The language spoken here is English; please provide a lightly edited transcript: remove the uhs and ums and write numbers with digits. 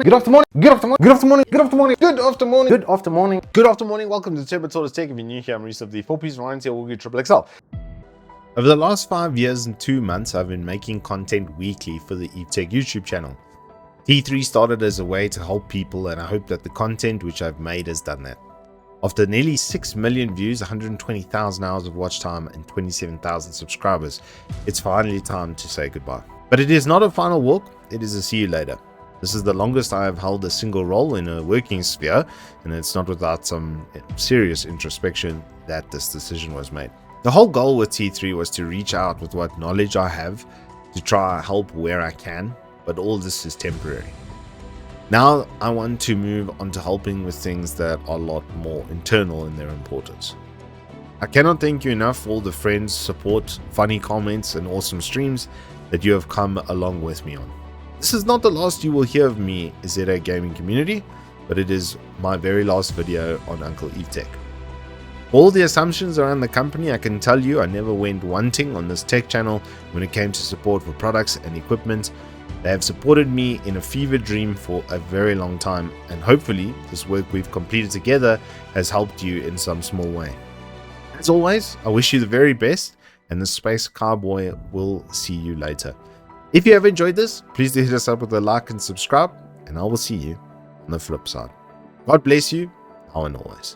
Good afternoon. Good afternoon. Good afternoon. Good afternoon. Good afternoon. Good afternoon. Good afternoon. Welcome to Esports Tech. If you're new here, I'm Reese of the 4-piece Ryan here, WookiE Triple XL. Over the last 5 years and 2 months, I've been making content weekly for the Evetech YouTube channel. T3 started as a way to help people, and I hope that the content which I've made has done that. After nearly 6 million views, 120,000 hours of watch time, and 27,000 subscribers, it's finally time to say goodbye. But it is not a final walk, it is a see you later. This is the longest I have held a single role in a working sphere, and it's not without some serious introspection that this decision was made. The whole goal with T3 was to reach out with what knowledge I have, to try help where I can, but all this is temporary. Now I want to move on to helping with things that are a lot more internal in their importance. I cannot thank you enough for all the friends, support, funny comments, and awesome streams that you have come along with me on. This is not the last you will hear of me ZA gaming community, but it is my very last video on Uncle Evetech. All the assumptions around the company, I can tell you I never went wanting on this tech channel when it came to support for products and equipment. They have supported me in a fever dream for a very long time, and hopefully this work we've completed together has helped you in some small way. As always, I wish you the very best, and the Space Cowboy will see you later. If you have enjoyed this, please do hit us up with a like and subscribe, and I will see you on the flip side. God bless you, now and always.